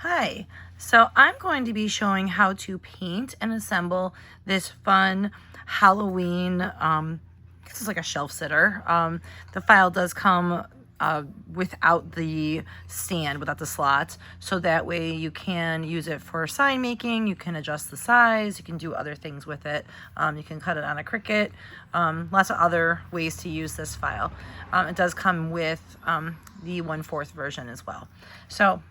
Hi, so I'm going to be showing how to paint and assemble this fun Halloween, this is like a shelf sitter. The file does come without the stand, without the slots, so that way you can use it for sign making, you can adjust the size, you can do other things with it. You can cut it on a Cricut, lots of other ways to use this file. It does come with the 1/4 version as well. So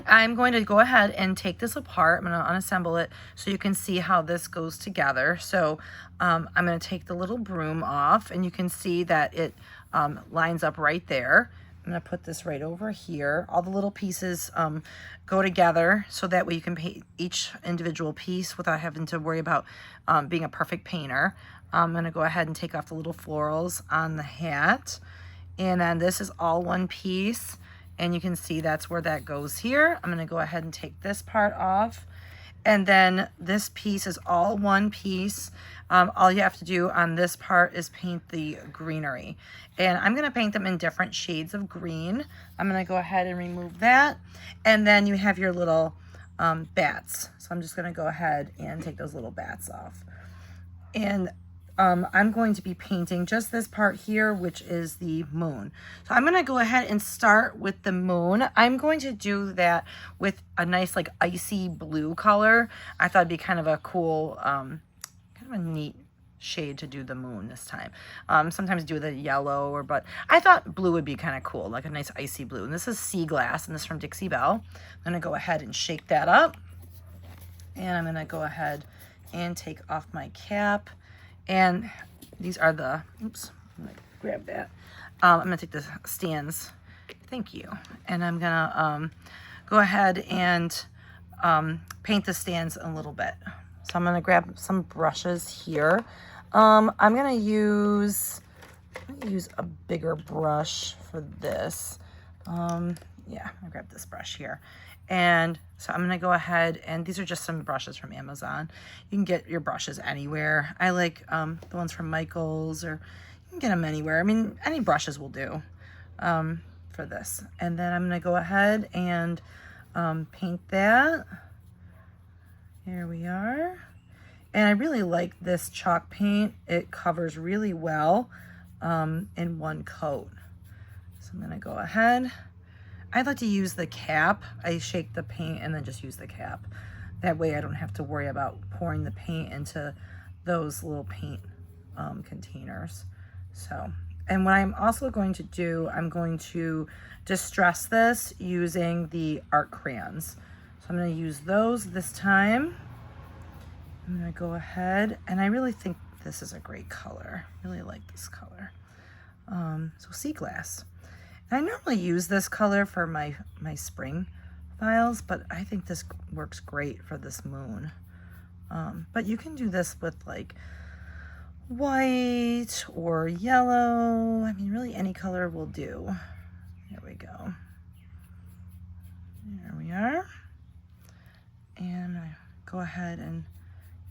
I'm going to go ahead and take this apart. I'm going to unassemble it so you can see how this goes together. So I'm going to take the little broom off, and you can see that it lines up right there. I'm going to put this right over here. All the little pieces go together so that way you can paint each individual piece without having to worry about being a perfect painter. I'm going to go ahead and take off the little florals on the hat. And then this is all one piece. And you can see that's where that goes here. I'm gonna go ahead and take this part off. And then this piece is all one piece. All you have to do on this part is paint the greenery. And I'm gonna paint them in different shades of green. I'm gonna go ahead and remove that. And then you have your little bats. So I'm just gonna go ahead and take those little bats off. And I'm going to be painting just this part here, which is the moon. So I'm going to go ahead and start with the moon. I'm going to do that with a nice like icy blue color. I thought it'd be kind of a cool, kind of a neat shade to do the moon this time. Sometimes do the yellow, but I thought blue would be kind of cool, like a nice icy blue. And this is Sea Glass, and this is from Dixie Belle. I'm going to go ahead and shake that up. And I'm going to go ahead and take off my cap. And these are the, oops, I'm gonna grab that. I'm gonna take the stands, thank you. And I'm gonna go ahead and paint the stands a little bit. So I'm gonna grab some brushes here. I'm gonna use a bigger brush for this. Yeah, I'll grab this brush here. And so I'm gonna go ahead, and these are just some brushes from Amazon. You can get your brushes anywhere. I like the ones from Michael's, or you can get them anywhere. I mean, any brushes will do for this. And then I'm gonna go ahead and paint that. Here we are. And I really like this chalk paint. It covers really well in one coat. So I'm gonna go ahead. I like to use the cap. I shake the paint and then just use the cap. That way I don't have to worry about pouring the paint into those little paint containers. So, and what I'm also going to do, I'm going to distress this using the art crayons. So I'm going to use those this time. I'm going to go ahead, and I really think this is a great color. Really like this color. So Sea Glass. I normally use this color for my spring files, but I think this works great for this moon. But you can do this with like white or yellow. I mean, really any color will do. There we go. There we are. And I go ahead and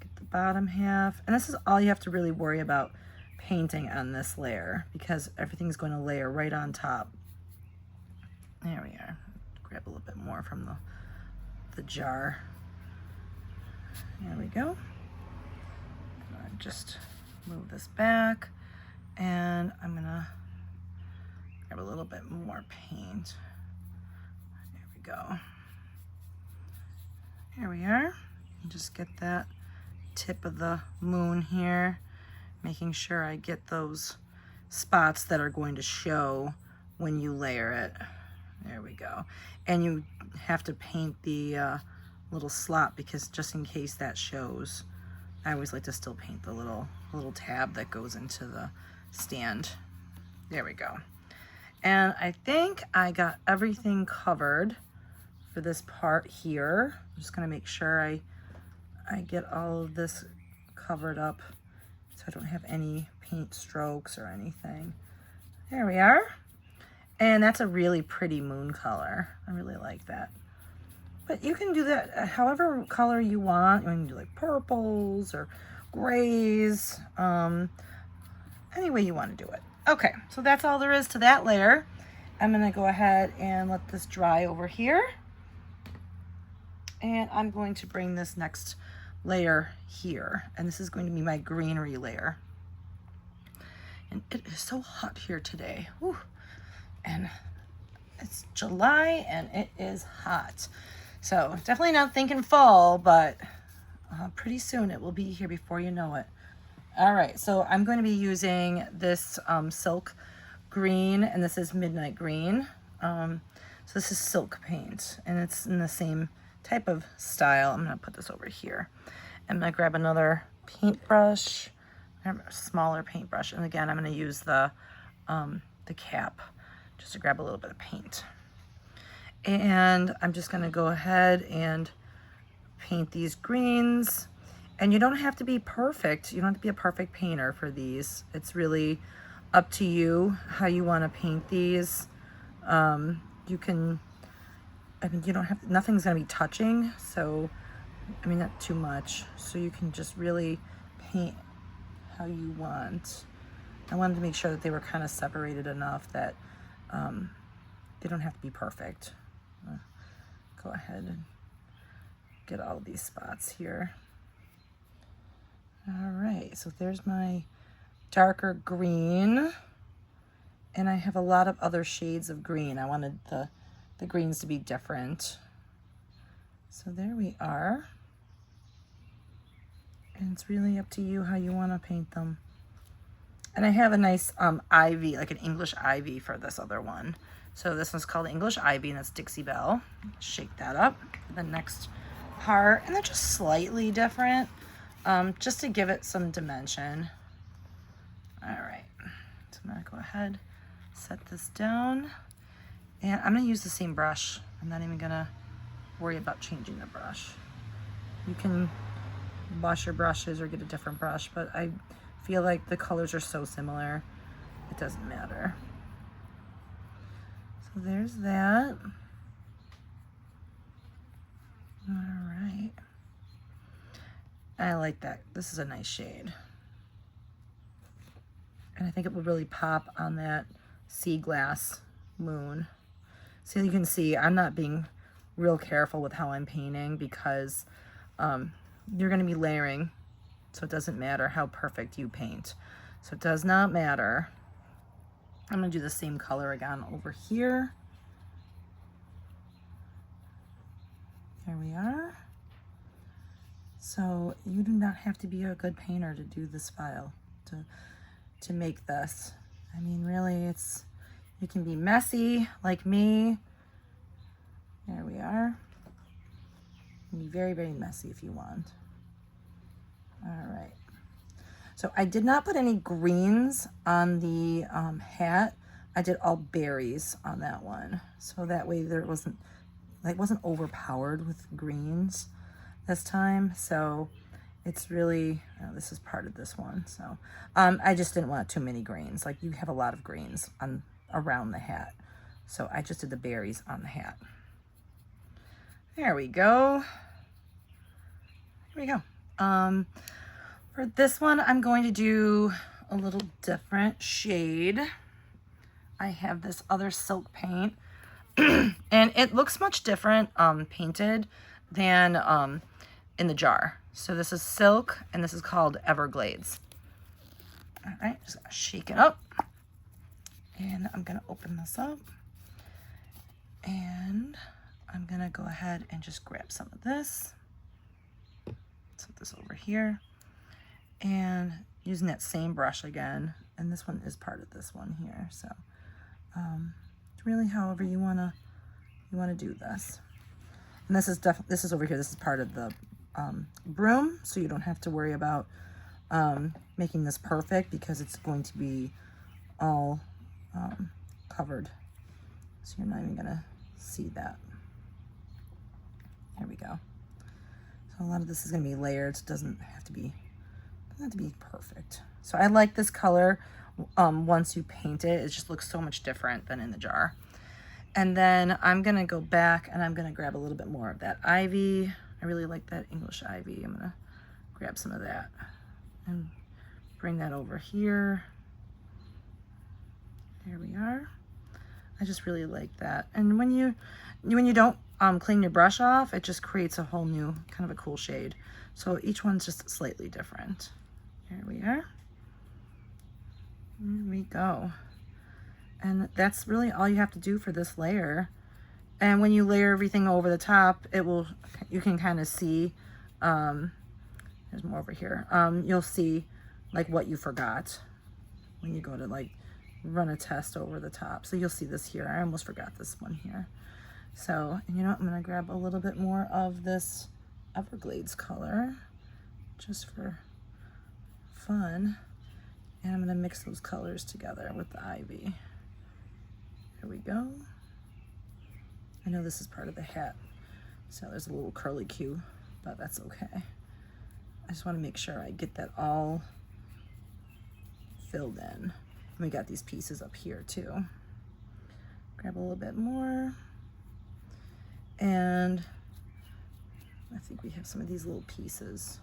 get the bottom half. And this is all you have to really worry about painting on this layer, because everything's going to layer right on top. There we are. Grab a little bit more from the jar. There we go. Just move this back, and I'm gonna grab a little bit more paint. There we go. Here we are. And just get that tip of the moon here, making sure I get those spots that are going to show when you layer it. There we go. And you have to paint the little slot, because just in case that shows, I always like to still paint the little tab that goes into the stand. There we go. And I think I got everything covered for this part here. I'm just gonna make sure I get all of this covered up so I don't have any paint strokes or anything. There we are. And that's a really pretty moon color. I really like that. But you can do that however color you want. You can do like purples or grays, any way you want to do it. Okay, so that's all there is to that layer. I'm gonna go ahead and let this dry over here. And I'm going to bring this next layer here, and this is going to be my greenery layer. And it is so hot here today. Whew. And it's July and it is hot. So definitely not thinking fall, but pretty soon it will be here before you know it. All right, so I'm going to be using this silk green, and this is midnight green. So this is silk paint, and it's in the same type of style. I'm gonna put this over here. I'm gonna grab another paintbrush, a smaller paintbrush, and again, I'm gonna use the cap just to grab a little bit of paint. And I'm just gonna go ahead and paint these greens. And you don't have to be perfect. You don't have to be a perfect painter for these. It's really up to you how you want to paint these. You can, I mean, you don't have, nothing's going to be touching. So, I mean, not too much. So you can just really paint how you want. I wanted to make sure that they were kind of separated enough that they don't have to be perfect. Go ahead and get all these spots here. All right, so there's my darker green, and I have a lot of other shades of green. I wanted the greens to be different. So there we are. And it's really up to you how you want to paint them. And I have a nice ivy, like an English ivy for this other one. So this one's called English ivy, and that's Dixie Belle. Shake that up for the next part, and they're just slightly different. Just to give it some dimension. All right, so I'm gonna go ahead, set this down, and I'm gonna use the same brush. I'm not even gonna worry about changing the brush. You can wash your brushes or get a different brush, but I feel like the colors are so similar, it doesn't matter. So there's that. All right. I like that. This is a nice shade. And I think it would really pop on that sea glass moon. So you can see I'm not being real careful with how I'm painting because you're going to be layering. So it doesn't matter how perfect you paint. So it does not matter. I'm going to do the same color again over here. There we are. So you do not have to be a good painter to do this file, to make this. I mean, really, you can be messy like me. There we are. You can be very, very messy if you want. All right. So I did not put any greens on the hat. I did all berries on that one. So that way it wasn't overpowered with greens this time. So it's really, this is part of this one. So I just didn't want too many greens. Like you have a lot of greens around the hat. So I just did the berries on the hat. There we go. Here we go. For this one, I'm going to do a little different shade. I have this other silk paint and it looks much different painted than in the jar. So this is silk and this is called Everglades. All right, just gonna shake it up and I'm gonna open this up and I'm gonna go ahead and just grab some of this. Set this over here and using that same brush again, and this one is part of this one here. So it's really however you wanna do this. And this is over here. This is part of the broom, so you don't have to worry about making this perfect because it's going to be all covered. So you're not even gonna see that. There we go. So a lot of this is gonna be layered. It doesn't have to be perfect. So I like this color. Once you paint it, it just looks so much different than in the jar. And then I'm gonna go back and I'm gonna grab a little bit more of that ivy. I really like that English ivy. I'm gonna grab some of that and bring that over here. There we are. I just really like that. And when you don't clean your brush off, it just creates a whole new kind of a cool shade. So each one's just slightly different. Here we are. There we go. And that's really all you have to do for this layer. And when you layer everything over the top, you can kind of see, there's more over here. You'll see like what you forgot when you go to like run a test over the top. So you'll see this here. I almost forgot this one here. So, and you know what? I'm gonna grab a little bit more of this Everglades color just for fun. And I'm gonna mix those colors together with the ivy. There we go. I know this is part of the hat, so there's a little curly Q, but that's okay. I just want to make sure I get that all filled in. And we got these pieces up here too. Grab a little bit more. And I think we have some of these little pieces.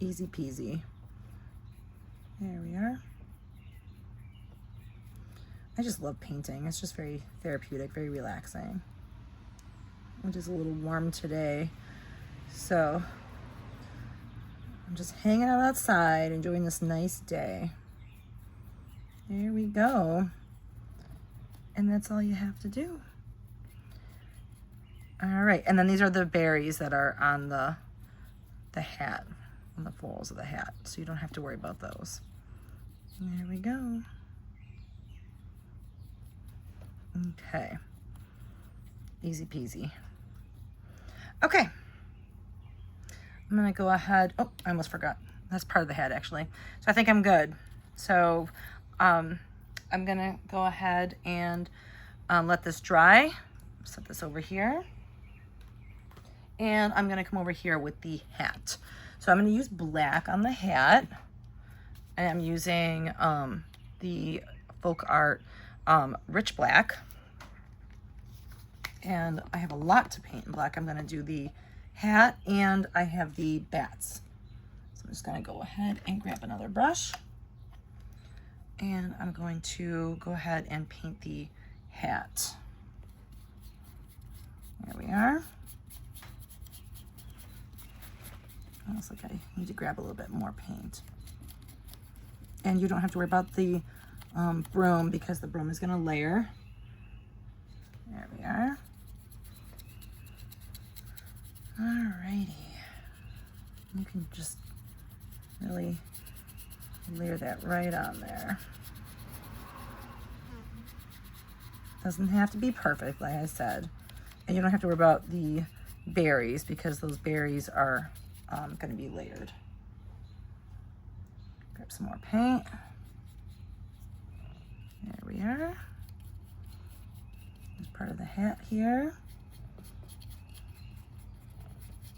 Easy peasy. There we are. I just love painting. It's just very therapeutic, very relaxing. Which is a little warm today. So I'm just hanging out outside, enjoying this nice day. There we go. And that's all you have to do. All right, and then these are the berries that are on the hat, on the folds of the hat. So you don't have to worry about those. There we go. Okay, easy peasy. Okay, I'm gonna go ahead, oh, I almost forgot. That's part of the head actually. So I think I'm good. So I'm gonna go ahead and let this dry. Set this over here. And I'm gonna come over here with the hat. So I'm gonna use black on the hat. And I'm using the Folk Art Rich Black. And I have a lot to paint in black. I'm gonna do the hat and I have the bats. So I'm just gonna go ahead and grab another brush. And I'm going to go ahead and paint the hat. There we are. Looks like I need to grab a little bit more paint. And you don't have to worry about the broom because the broom is gonna layer. There we are. Alrighty. You can just really layer that right on there. Doesn't have to be perfect, like I said. And you don't have to worry about the berries because those berries are going to be layered. Grab some more paint. There we are. There's part of the hat here.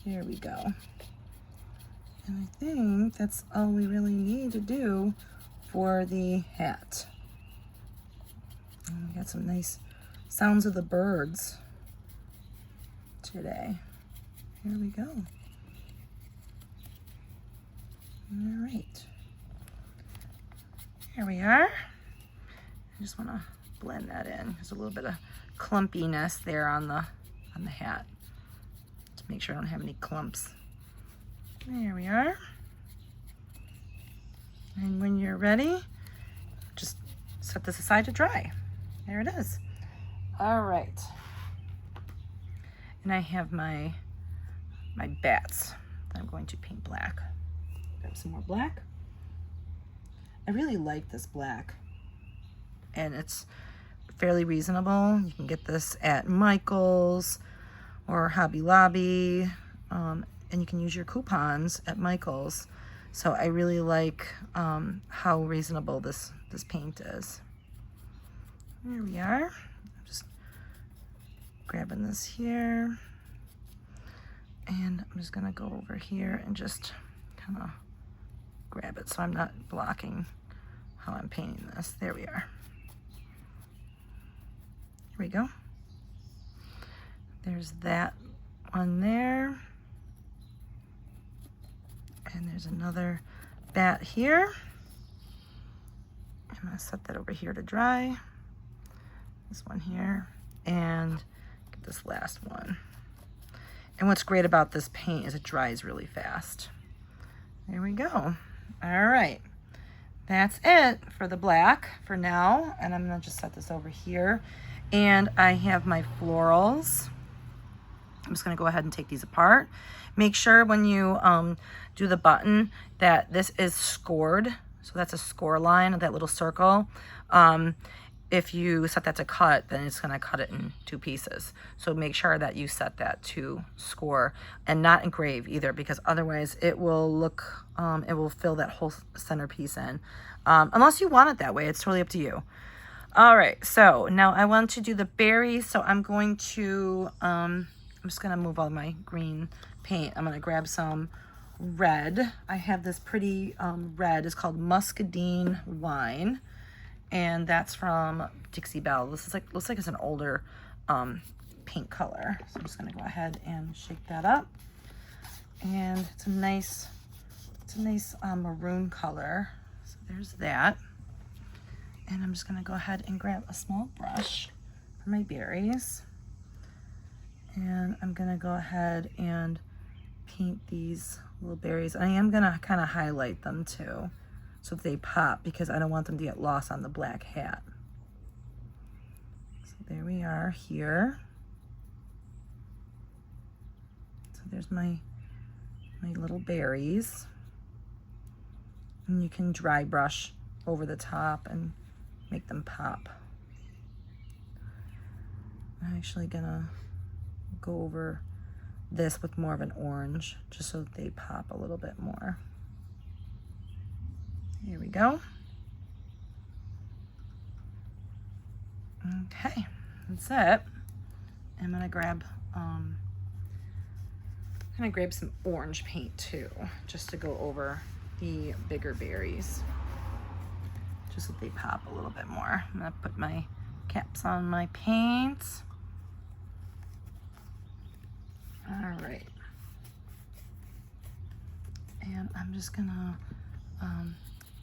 There we go. And I think that's all we really need to do for the hat. And we got some nice sounds of the birds today. Here we go. All right. Here we are. I just want to blend that in. There's a little bit of clumpiness there on the hat to make sure I don't have any clumps. There we are. And when you're ready, just set this aside to dry. There it is. All right. And I have my bats that I'm going to paint black. Grab some more black. I really like this black. And it's fairly reasonable. You can get this at Michael's or Hobby Lobby. And you can use your coupons at Michael's. So I really like how reasonable this paint is. There we are. I'm just grabbing this here. And I'm just gonna go over here and just kind of grab it so I'm not blocking how I'm painting this. There we are. Here we go. There's that one there. And there's another bat here. I'm gonna set that over here to dry. This one here. And get the this last one. And what's great about this paint is it dries really fast. There we go. All right. That's it for the black for now. And I'm gonna just set this over here. And I have my florals. I'm just gonna go ahead and take these apart. Make sure when you do the button that this is scored. So that's a score line, that little circle. If you set that to cut, then it's gonna cut it in 2 pieces. So make sure that you set that to score and not engrave either, because otherwise it will look, it will fill that whole centerpiece in. Unless you want it that way, it's totally up to you. All right, so now I want to do the berries. So I'm going to, I'm just gonna move all my green paint. I'm gonna grab some red. I have this pretty red. It's called Muscadine Wine. And that's from Dixie Belle. This is like, looks like it's an older paint color. So I'm just gonna go ahead and shake that up. And it's a nice maroon color. So there's that. And I'm just gonna go ahead and grab a small brush for my berries. And I'm gonna go ahead and paint these little berries. I am gonna kind of highlight them too, so that they pop, because I don't want them to get lost on the black hat. So there we are here. So there's my little berries. And you can dry brush over the top and make them pop. I'm actually gonna go over this with more of an orange, just so that they pop a little bit more. Here we go. Okay, that's it. I'm gonna grab some orange paint too, just to go over the bigger berries, just so they pop a little bit more. I'm gonna put my caps on my paints. All right. And I'm just gonna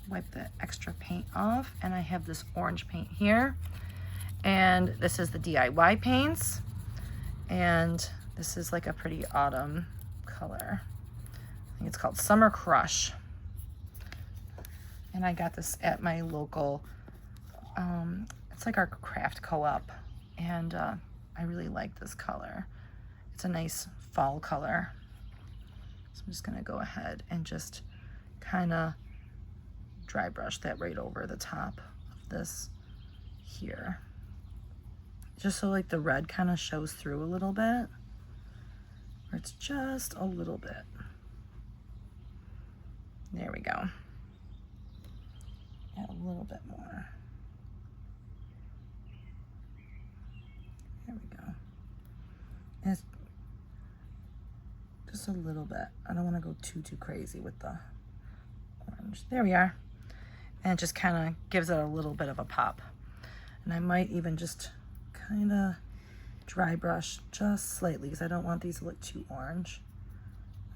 wipe the extra paint off, and I have this orange paint here, and this is the DIY paints, and this is like a pretty autumn color. I think it's called Summer Crush, and I got this at my local, it's like our craft co-op, and I really like this color. It's a nice fall color. So I'm just gonna go ahead and just kind of dry brush that right over the top of this here. Just so like the red kind of shows through a little bit, or it's just a little bit. There we go. Add a little bit more. There we go. And it's just a little bit. I don't want to go too crazy with the orange. There we are. And it just kind of gives it a little bit of a pop. And I might even just kind of dry brush just slightly, because I don't want these to look too orange.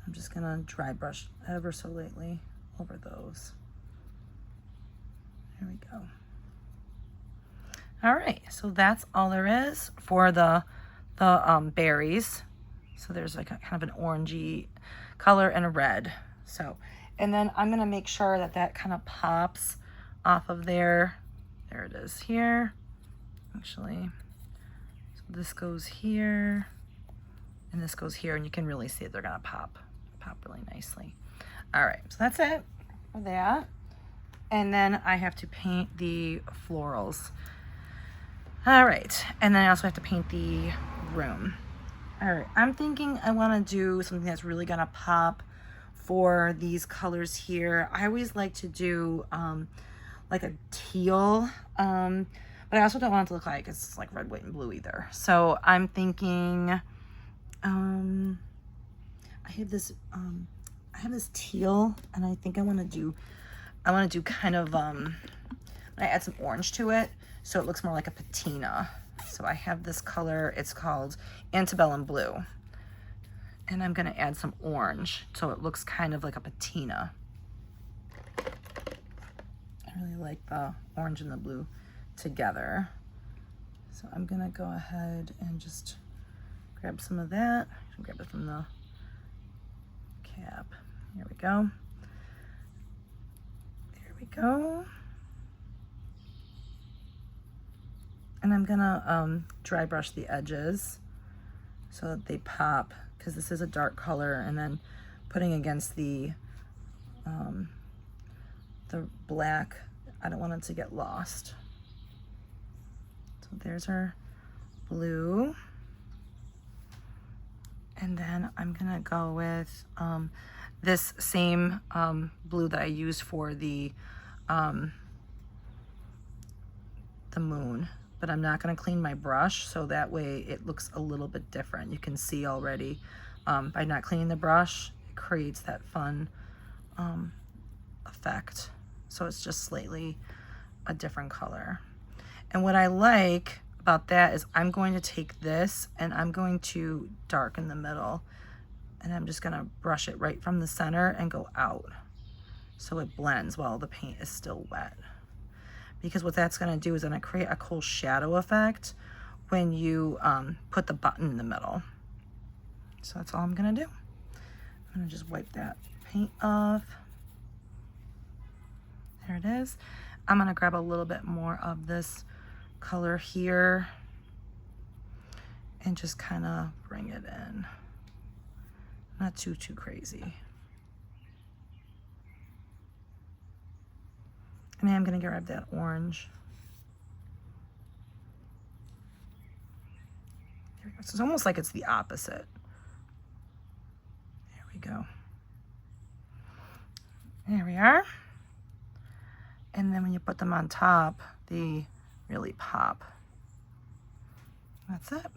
I'm just gonna dry brush ever so lightly over those. There we go. All right, so that's all there is for the berries. So there's like a kind of an orangey color and a red. So, and then I'm gonna make sure that that kind of pops off of there. There it is here, actually. So this goes here, and this goes here, and you can really see it. They're gonna pop really nicely. All right, so that's it for that. And then I have to paint the florals. All right, and then I also have to paint the room. All right, I'm thinking I wanna do something that's really gonna pop for these colors here. I always like to do like a teal, but I also don't want it to look like it's like red, white, and blue either. So I'm thinking, I have this teal, and I think I want to do kind of, I add some orange to it, so it looks more like a patina. So I have this color, it's called Antebellum Blue. And I'm gonna add some orange, so it looks kind of like a patina. I really like the orange and the blue together. So I'm gonna go ahead and just grab some of that. Grab it from the cap. Here we go. There we go. And I'm gonna dry brush the edges so that they pop, because this is a dark color, and then putting against the black, I don't want it to get lost. So there's our blue. And then I'm gonna go with this same blue that I used for the moon, but I'm not gonna clean my brush, so that way it looks a little bit different. You can see already by not cleaning the brush, it creates that fun effect. So it's just slightly a different color. And what I like about that is I'm going to take this and I'm going to darken the middle, and I'm just gonna brush it right from the center and go out so it blends while the paint is still wet. Because what that's gonna do is gonna create a cool shadow effect when you put the button in the middle. So that's all I'm gonna do. I'm gonna just wipe that paint off. There it is. I'm gonna grab a little bit more of this color here and just kind of bring it in. Not too crazy. And I'm gonna grab that orange. There we go. So it's almost like it's the opposite. There we go. There we are. And then when you put them on top, they really pop. That's it.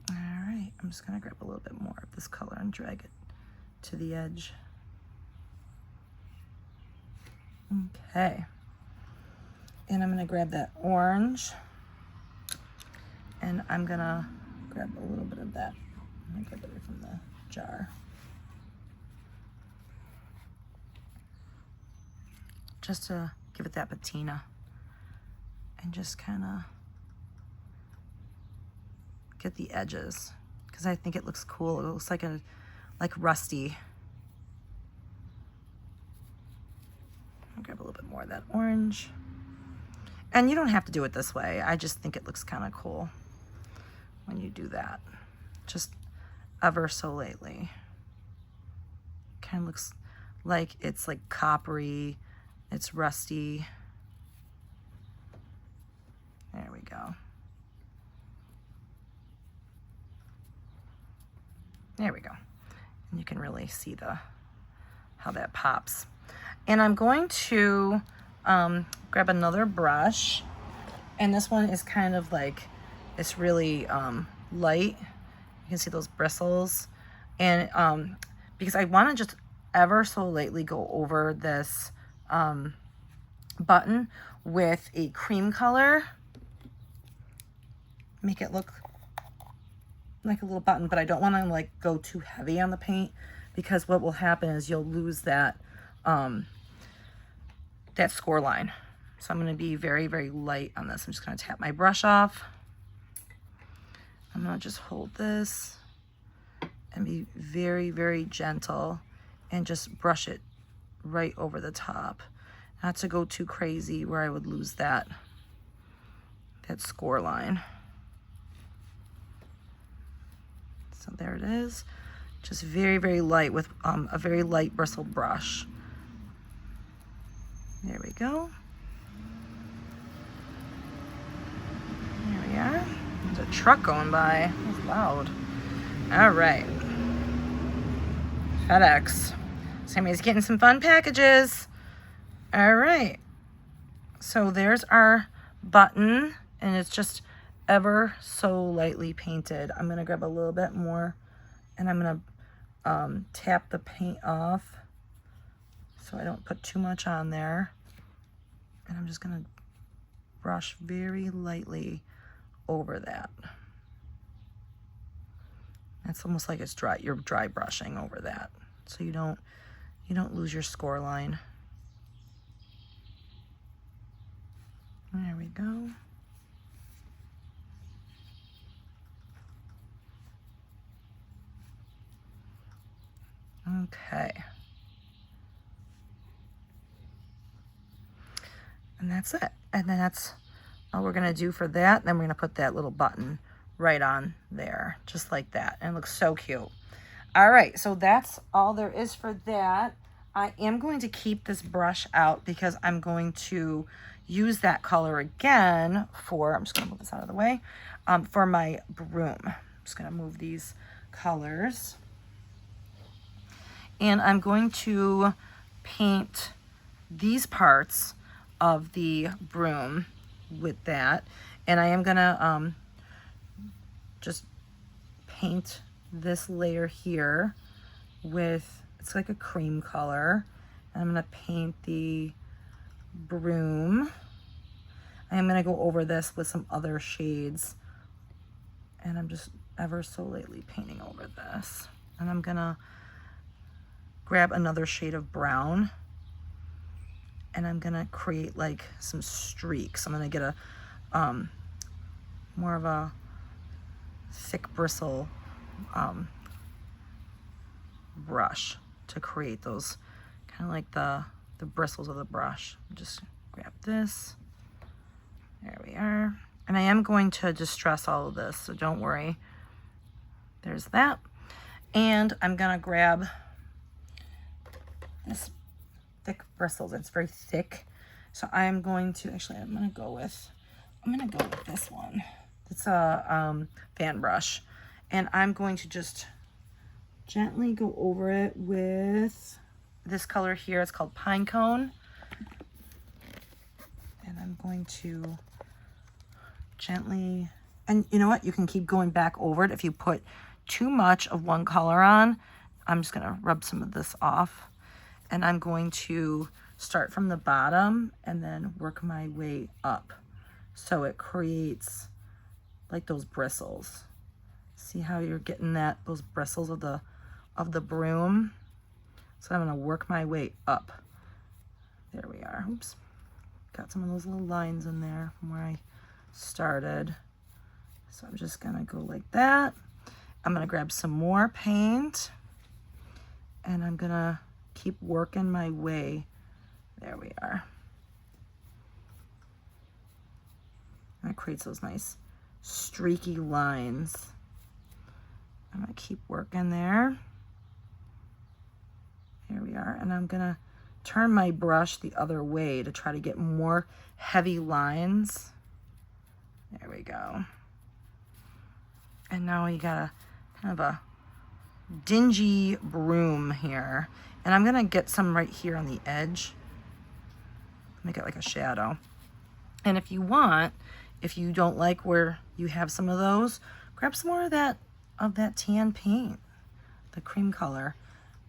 All right, I'm just gonna grab a little bit more of this color and drag it to the edge. Okay. And I'm gonna grab that orange, and I'm gonna grab a little bit of that. I'm gonna grab it from the jar. Just to give it that patina. And just kind of get the edges, because I think it looks cool. It looks like rusty. I'll grab a little bit more of that orange. And you don't have to do it this way. I just think it looks kind of cool when you do that. Just ever so lightly. Kind of looks like it's like coppery. It's rusty. There we go. There we go. And you can really see how that pops. And I'm going to grab another brush, and this one is kind of like, it's really light. You can see those bristles. And because I want to just ever so lightly go over this button with a cream color, make it look like a little button, but I don't want to like go too heavy on the paint, because what will happen is you'll lose that that score line. So I'm going to be very, very light on this. I'm just going to tap my brush off. I'm going to just hold this and be very, very gentle and just brush it right over the top. Not to go too crazy where I would lose that score line. So there it is. Just very, very light with a very light bristle brush. There we go. There we are. There's a truck going by. It's loud. All right. FedEx. Sammy's getting some fun packages. All right. So there's our button, and it's just ever so lightly painted. I'm going to grab a little bit more, and I'm going to tap the paint off so I don't put too much on there. And I'm just going to brush very lightly over that. It's almost like it's dry. You're dry brushing over that, so you don't lose your score line. There we go. Okay. And that's it. And then that's all we're gonna do for that. Then we're gonna put that little button right on there, just like that. And it looks so cute. All right, so that's all there is for that. I am going to keep this brush out because I'm going to use that color again for, I'm just gonna move this out of the way, for my broom. I'm just gonna move these colors. And I'm going to paint these parts of the broom with that. And I am gonna just paint this layer here with, it's like a cream color. And I'm gonna paint the broom. I am gonna go over this with some other shades. And I'm just ever so lightly painting over this. And I'm gonna grab another shade of brown and I'm gonna create like some streaks. I'm gonna get a more of a thick bristle brush to create those kind of like the bristles of the brush. Just grab this. There we are. And I am going to distress all of this, so don't worry. There's that. And I'm gonna grab this thick bristles. It's very thick. So I'm going to, actually I'm gonna go with this one. It's a fan brush. And I'm going to just gently go over it with this color here. It's called Pine Cone. And I'm going to gently, and you know what? You can keep going back over it. If you put too much of one color on, I'm just gonna rub some of this off. And I'm going to start from the bottom and then work my way up. So it creates like those bristles. See how you're getting those bristles of the broom? So I'm gonna work my way up. There we are. Oops. Got some of those little lines in there from where I started. So I'm just gonna go like that. I'm gonna grab some more paint and I'm gonna keep working my way. There we are. And it creates those nice streaky lines. I'm gonna keep working there. Here we are. And I'm gonna turn my brush the other way to try to get more heavy lines. There we go. And now we got a kind of a dingy broom here. And I'm gonna get some right here on the edge. Make it like a shadow. And if you want, if you don't like where you have some of those, grab some more of that tan paint, the cream color,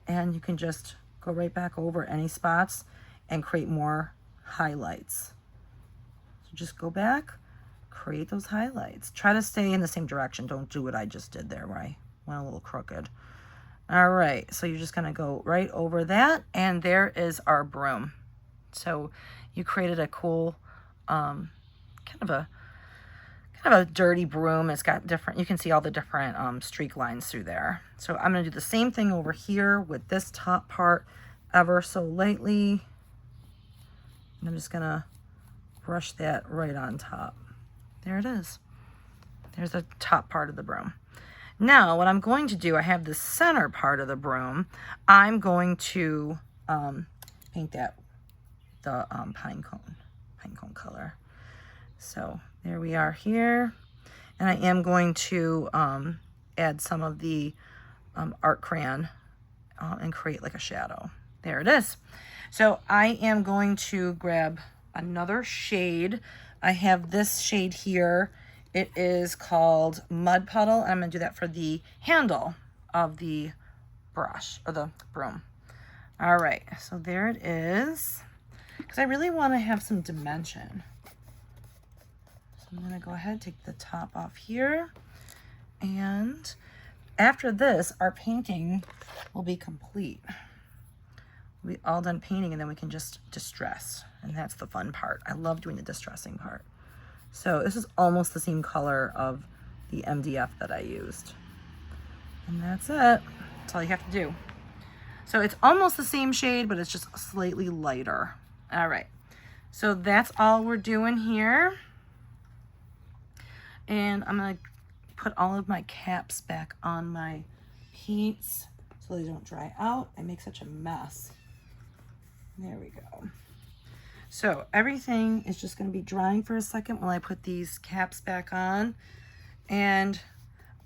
and you can just go right back over any spots and create more highlights. So just go back, create those highlights. Try to stay in the same direction. Don't do what I just did there where I went a little crooked. All right, so you're just gonna go right over that, and there is our broom. So you created a cool, kind of a dirty broom. It's got different, you can see all the different streak lines through there. So I'm gonna do the same thing over here with this top part ever so lightly. And I'm just gonna brush that right on top. There it is. There's the top part of the broom. Now, what I'm going to do, I have the center part of the broom. I'm going to paint that the pine cone color. So there we are here. And I am going to add some of the art crayon and create like a shadow. There it is. So I am going to grab another shade. I have this shade here. It is called Mud Puddle. I'm gonna do that for the handle of the brush or the broom. All right, so there it is. Because I really want to have some dimension. So I'm gonna go ahead and take the top off here. And after this, our painting will be complete. We'll be all done painting and then we can just distress. And that's the fun part. I love doing the distressing part. So this is almost the same color of the MDF that I used. And that's it. That's all you have to do. So it's almost the same shade, but it's just slightly lighter. All right, so that's all we're doing here. And I'm gonna put all of my caps back on my paints so they don't dry out. I make such a mess. There we go. So everything is just gonna be drying for a second while I put these caps back on. And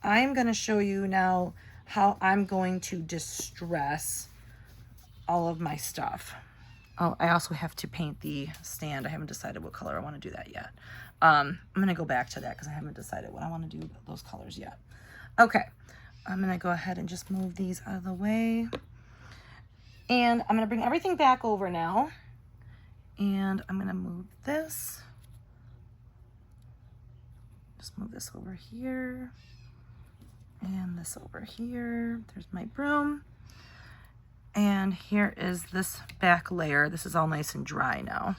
I'm gonna show you now how I'm going to distress all of my stuff. Oh, I also have to paint the stand. I haven't decided what color I want to do that yet. I'm going to go back to that because I haven't decided what I want to do with those colors yet. Okay, I'm going to go ahead and just move these out of the way. And I'm going to bring everything back over now. And I'm going to move this. Just move this over here. And this over here. There's my broom. And here is this back layer. This is all nice and dry now.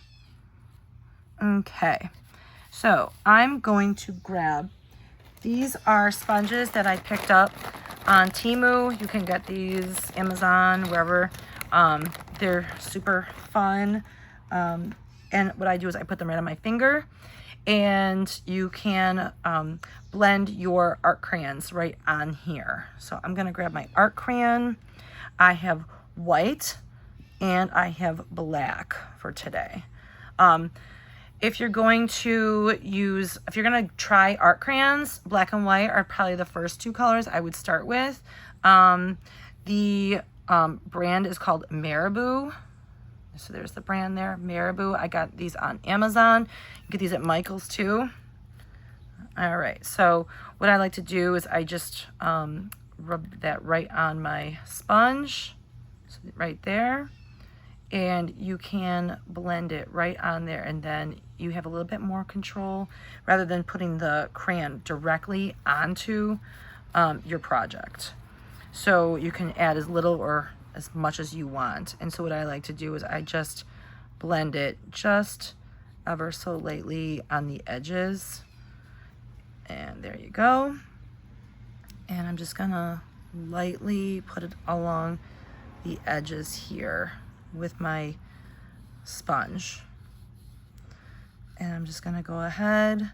Okay, so I'm going to grab, these are sponges that I picked up on Temu. You can get these, Amazon, wherever. They're super fun. And what I do is I put them right on my finger, and you can blend your art crayons right on here. So I'm gonna grab my art crayon. I have white and I have black for today. If you're going to try art crayons, black and white are probably the first two colors I would start with. The brand is called Marabou. So there's the brand there, Marabou. I got these on Amazon. You get these at Michael's too. All right, so what I like to do is I just rub that right on my sponge. Right there, and you can blend it right on there, and then you have a little bit more control rather than putting the crayon directly onto your project. So you can add as little or as much as you want. And so what I like to do is I just blend it just ever so lightly on the edges, and there you go. And I'm just gonna lightly put it along the edges here with my sponge. And I'm just gonna go ahead,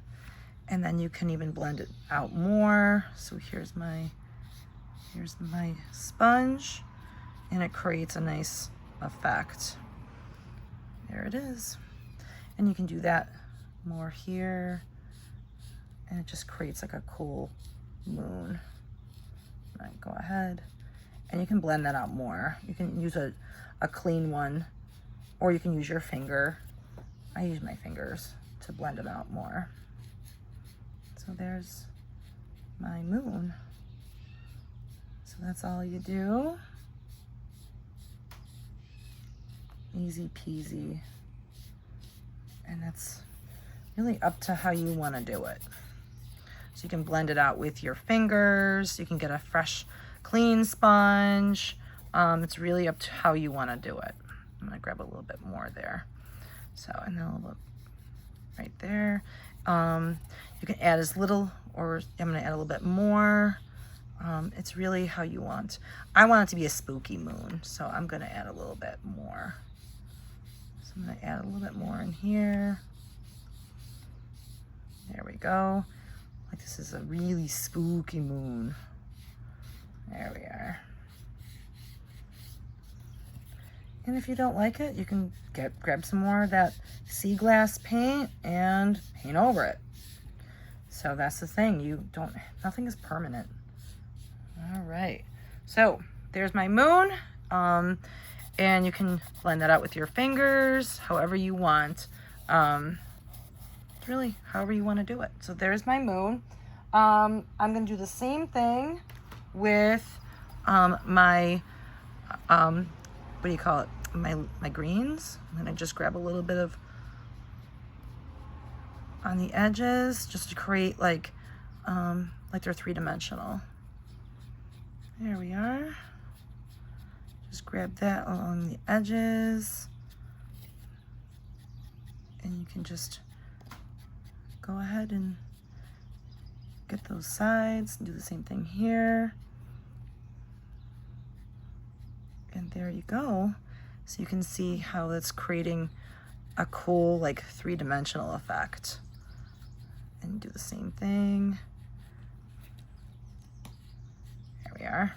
and then you can even blend it out more. So here's my sponge, and it creates a nice effect. There it is. And you can do that more here, and it just creates like a cool moon. Right, go ahead. And you can blend that out more. You can use a clean one, or you can use your finger. I use my fingers to blend it out more. So there's my moon. So that's all you do. Easy peasy. And that's really up to how you want to do it. So you can blend it out with your fingers. You can get a fresh, clean sponge. It's really up to how you want to do it. I'm gonna grab a little bit more there. So, and then a little bit right there. You can add as little, or I'm gonna add a little bit more. It's really how you want. I want it to be a spooky moon, so I'm gonna add a little bit more. So I'm gonna add a little bit more in here. There we go. Like this is a really spooky moon. There we are. And if you don't like it, you can grab some more of that sea glass paint and paint over it. So that's the thing, nothing is permanent. All right, so there's my moon. And you can blend that out with your fingers, however you want. Really, however you want to do it. So there's my moon. I'm gonna do the same thing with my, what do you call it? My greens. I'm gonna just grab a little bit of on the edges just to create like they're three-dimensional. There we are. Just grab that along the edges, and you can just go ahead and get those sides and do the same thing here. And there you go. So you can see how it's creating a cool, like, three-dimensional effect. And do the same thing. There we are.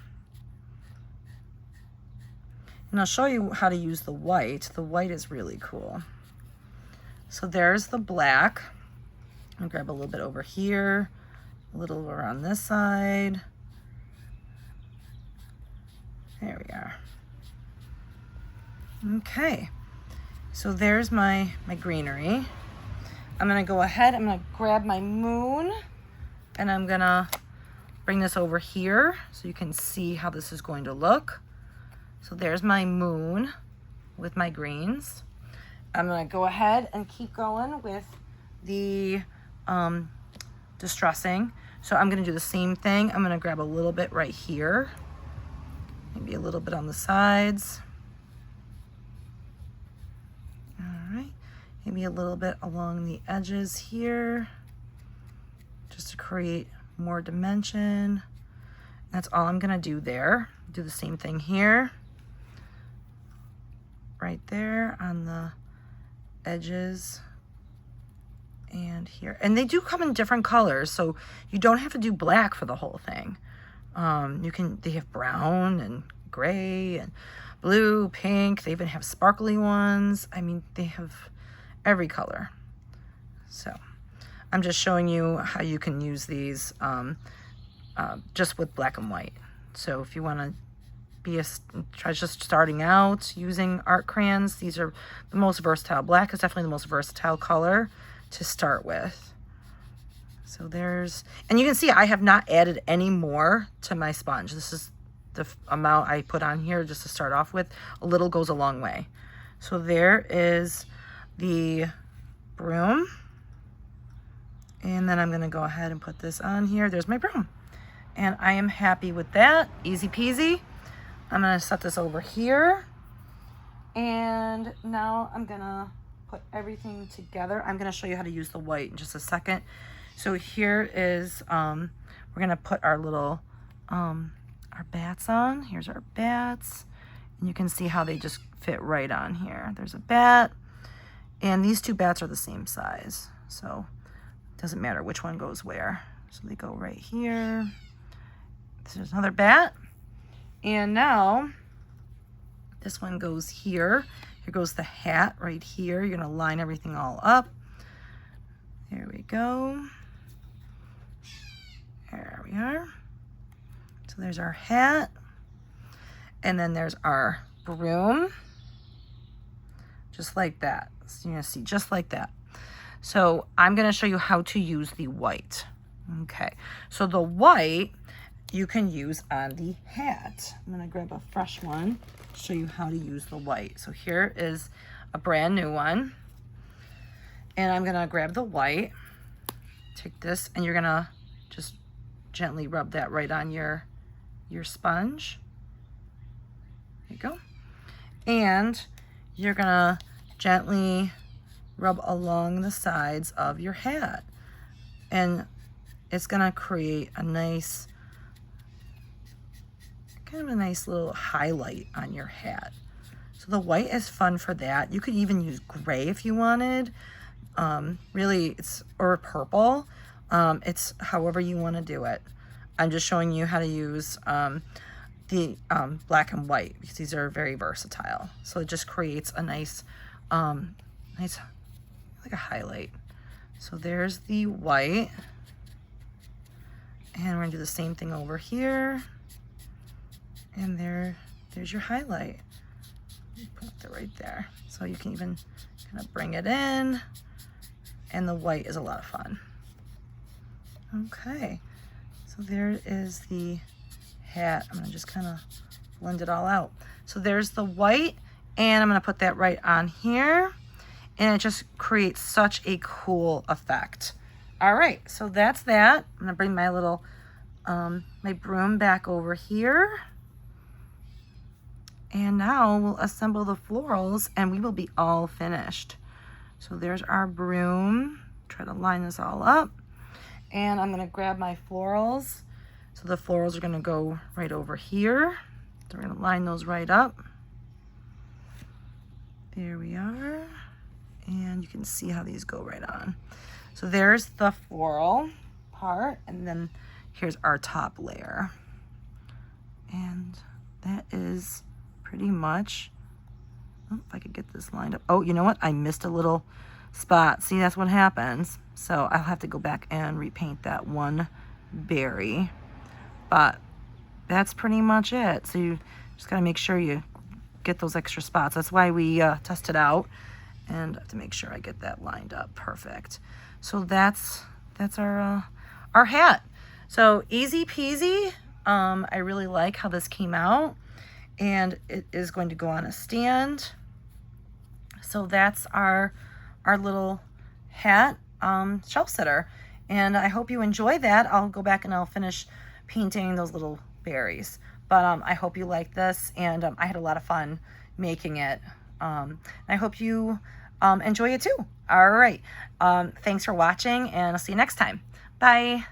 And I'll show you how to use the white. The white is really cool. So there's the black. I'm gonna grab a little bit over here, a little over on this side. There we are. Okay, so there's my greenery. I'm gonna go ahead, I'm gonna grab my moon, and I'm gonna bring this over here so you can see how this is going to look. So there's my moon with my greens. I'm gonna go ahead and keep going with the distressing. So I'm gonna do the same thing. I'm gonna grab a little bit right here, maybe a little bit on the sides. All right, maybe a little bit along the edges here, just to create more dimension. That's all I'm gonna do there. Do the same thing here, right there on the edges and here. And they do come in different colors, so you don't have to do black for the whole thing. They have brown and gray and blue, pink. They even have sparkly ones. I mean, they have every color. So I'm just showing you how you can use these just with black and white. So if you want to try just starting out using art crayons, these are the most versatile. Black is definitely the most versatile color to start with. So there's, and you can see I have not added any more to my sponge. This is the amount I put on here just to start off with. A little goes a long way. So there is the broom. And then I'm going to go ahead and put this on here. There's my broom. And I am happy with that. Easy peasy. I'm going to set this over here. And now I'm going to put everything together. I'm going to show you how to use the white in just a second. So here is, we're going to put our little, our bats on. Here's our bats. And you can see how they just fit right on here. There's a bat. And these two bats are the same size. So it doesn't matter which one goes where. So they go right here. There's another bat. And now this one goes here. Here goes the hat right here. You're gonna line everything all up. There we go. There we are. So there's our hat. And then there's our broom. Just like that. So you're gonna see just like that. So I'm gonna show you how to use the white. Okay, so the white you can use on the hat. I'm gonna grab a fresh one, show you how to use the white. So here is a brand new one. And I'm gonna grab the white, take this, and you're gonna just gently rub that right on your sponge. There you go. And you're gonna gently rub along the sides of your hat. And it's gonna create a nice, kind of a nice little highlight on your hat. So the white is fun for that. You could even use gray if you wanted. Really, or purple. It's however you want to do it. I'm just showing you how to use the black and white because these are very versatile. So it just creates a nice, like a highlight. So there's the white. And we're gonna do the same thing over here. And there's your highlight. Put it right there. So you can even kind of bring it in. And the white is a lot of fun. Okay, so there is the hat. I'm gonna just kind of blend it all out. So there's the white, and I'm gonna put that right on here. And it just creates such a cool effect. All right, so that's that. I'm gonna bring my little, my broom back over here. And now we'll assemble the florals and we will be all finished. So there's our broom. Try to line this all up. And I'm gonna grab my florals. So the florals are gonna go right over here. So we're gonna line those right up. There we are. And you can see how these go right on. So there's the floral part, and then here's our top layer. And that is pretty much, oh, if I could get this lined up. Oh, you know what? I missed a little spot. See, that's what happens. So I'll have to go back and repaint that one berry. But that's pretty much it. So you just gotta make sure you get those extra spots. That's why we test it out, and I have to make sure I get that lined up perfect. So that's our hat. So easy peasy. I really like how this came out, and it is going to go on a stand. So that's our little hat shelf sitter, and I hope you enjoy that. I'll go back and I'll finish painting those little berries, but I hope you like this, and I had a lot of fun making it. I hope you enjoy it too. All right, thanks for watching, and I'll see you next time. Bye.